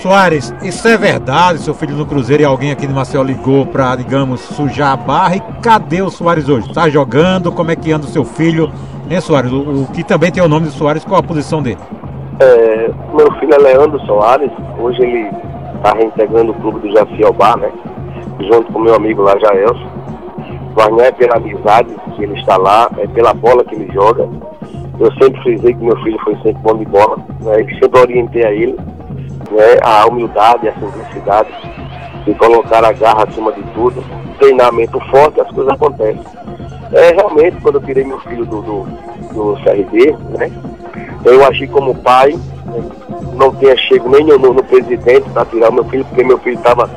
Soares, isso é verdade? Seu filho no Cruzeiro e alguém aqui de Maceió ligou pra, digamos, sujar a barra. E cadê o Soares hoje? Tá jogando? Como é que anda o seu filho? Hein, Soares? O que também tem o nome de Soares, qual a posição dele?
Meu filho é Leandro Soares. Hoje ele tá reintegrando o clube do Jaciobá, né? Junto com meu amigo lá, Jaelson. Mas não é pela amizade que ele está lá, é pela bola que ele joga. Eu sempre frisei que meu filho foi sempre bom de bola, né? E sempre orientei a ele, né? A humildade, a simplicidade, de colocar a garra acima de tudo. Treinamento forte, as coisas acontecem. Realmente, quando eu tirei meu filho do CRB, né? Eu agi como pai, né? Não tinha chego nem no presidente para tirar o meu filho, porque meu filho estava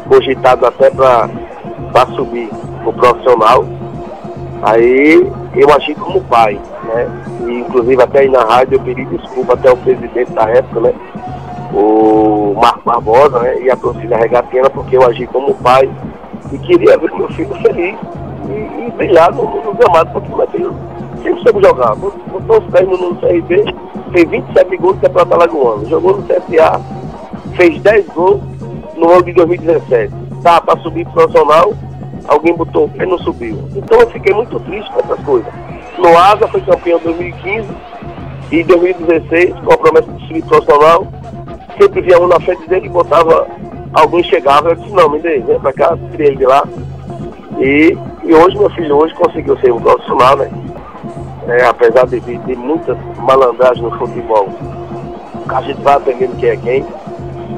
cogitado até para subir o profissional. Aí eu agi como pai, né? E, inclusive até aí na rádio eu pedi desculpa até o presidente da época, né? O Marco Barbosa, né? E a torcida Regatina, porque eu agi como pai e queria ver meu filho feliz e brilhar no gramado, porque meu filho sempre soube jogar. Botou os pés no CRB, fez 27 gols no Campeonato Alagoano, jogou no CSA, fez 10 gols no ano de 2017. Tá para subir profissional, alguém botou o pé e não subiu. Então eu fiquei muito triste com essas coisas. No Asa foi campeão em 2015 e em 2016, com a promessa de subir profissional, sempre via um na frente dele e botava, alguém chegava, eu disse, não, me dê, vem pra cá, tirei ele de lá. E hoje meu filho conseguiu ser um profissional, né? Apesar de muitas malandragens no futebol, a gente vai aprendendo quem é quem.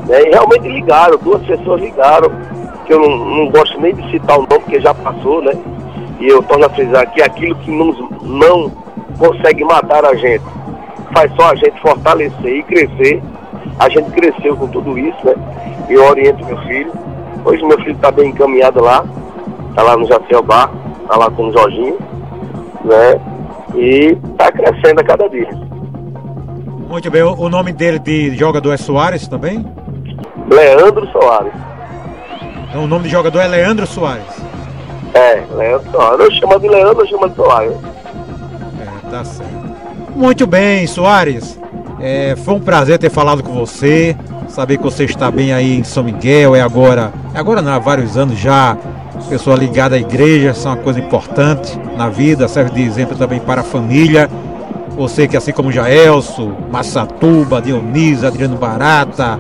Né? E realmente ligaram, 2 pessoas ligaram, que eu não gosto nem de citar o nome, porque já passou, né? E eu torno a frisar que aquilo que não consegue matar a gente, faz só a gente fortalecer e crescer. A gente cresceu com tudo isso, né? Eu oriento meu filho. Hoje meu filho está bem encaminhado lá, está lá no Jaciobá, está lá com o Jorginho, né? E está crescendo a cada dia.
Muito bem, o nome dele de jogador é Soares também?
Leandro Soares.
Então, o nome de jogador é Leandro Soares?
Leandro Soares. Eu chamo de Leandro, eu chamo de Soares.
Tá certo. Muito bem, Soares. Foi um prazer ter falado com você. Saber que você está bem aí em São Miguel. Agora não, há vários anos já. Pessoa ligada à igreja, são uma coisa importante na vida. Serve de exemplo também para a família. Você que, assim como Jaelson, Massatuba, Dionísio, Adriano Barata,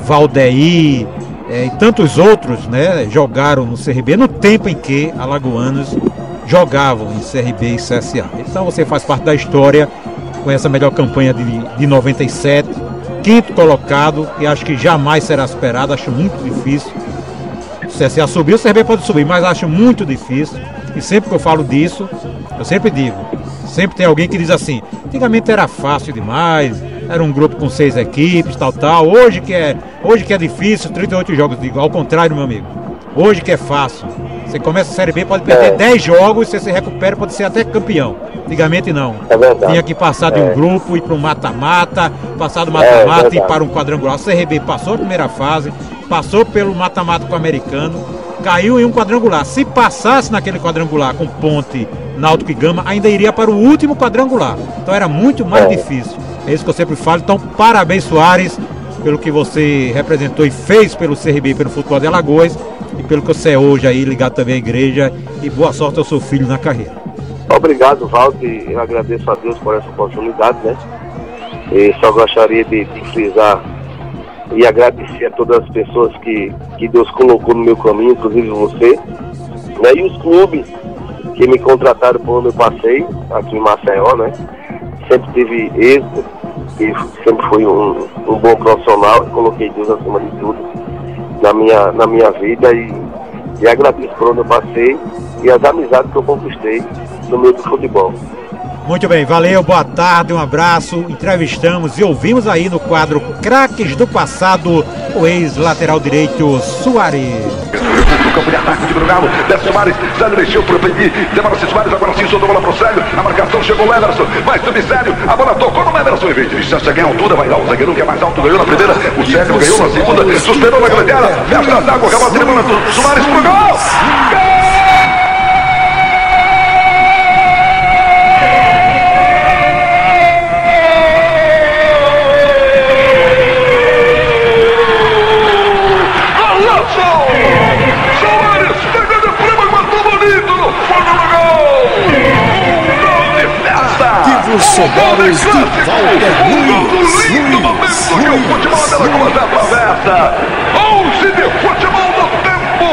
Valdeir e tantos outros, né, jogaram no CRB no tempo em que alagoanos jogavam em CRB e CSA. Então você faz parte da história com essa melhor campanha de 97, 5º colocado, e acho que jamais será superado, acho muito difícil. O CSA subiu, o CRB pode subir, mas acho muito difícil. E sempre que eu falo disso, eu sempre digo, sempre tem alguém que diz assim, antigamente era fácil demais, era um grupo com 6 equipes, tal. Hoje que é difícil, 38 jogos. Digo, ao contrário, meu amigo. Hoje que é fácil. Você começa a Série B, pode perder 10 jogos, você se recupera, pode ser até campeão. Antigamente não.
É verdade.
Tinha que passar de um grupo, ir para um mata-mata, passar do mata-mata e ir para um quadrangular. O CRB passou a primeira fase, passou pelo mata-mata com o americano, caiu em um quadrangular. Se passasse naquele quadrangular com Ponte, Náutico e Gama, ainda iria para o último quadrangular. Então era muito mais difícil. É isso que eu sempre falo. Então, parabéns, Soares, pelo que você representou e fez pelo CRB e pelo futebol de Alagoas, e pelo que você é hoje aí, ligado também à igreja, e boa sorte ao seu filho na carreira.
Obrigado, Walter. Eu agradeço a Deus por essa oportunidade, né? E só gostaria de frisar e agradecer a todas as pessoas que Deus colocou no meu caminho, inclusive você, né? E os clubes que me contrataram por onde eu passei, aqui em Maceió, né? Sempre tive êxito, e sempre fui um bom profissional, e coloquei Deus acima de tudo na minha vida, e agradeço por onde eu passei e as amizades que eu conquistei no meio do futebol.
Muito bem, valeu, boa tarde, um abraço. Entrevistamos e ouvimos aí no quadro Craques do Passado o ex-lateral direito Soares.
No campo de ataque de Brugalo, desce o Soares, Célio mexeu pro Pendi, demora-se Soares, agora sim soltou a bola pro Célio, a marcação chegou o Everson, vai subir Célio, a bola tocou no Everson, em vez de distância, ganha altura, vai lá, o zagueiro que é mais alto, ganhou na primeira, o Célio ganhou na segunda, suspendeu na grande área, festa d'água, acabou a tribuna, Soares pro gol!
Sonoros de Walter Luiz.
Lindo momento que o futebol dela começa a travessa. 11 de futebol no tempo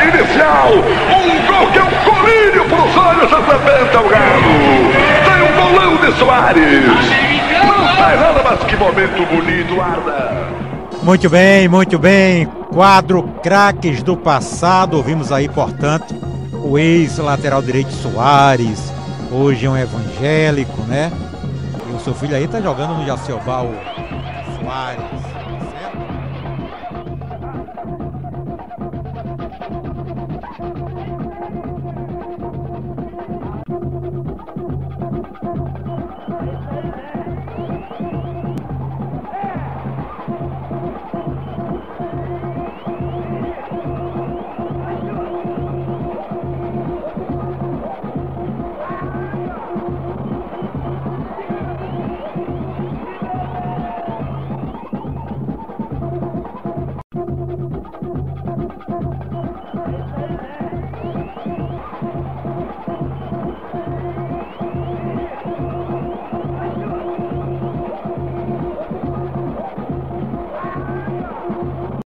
inicial. Um gol que é um colírio para os olhos, arrebenta o Galo. Sai um bolão de Soares. Não sai nada, mas que momento bonito, Arda.
Muito bem, muito bem. Quadro Craques do Passado. Ouvimos aí, portanto, o ex-lateral direito Soares. Hoje é um evangélico, né? E o seu filho aí tá jogando no Jaciobá, o Soares.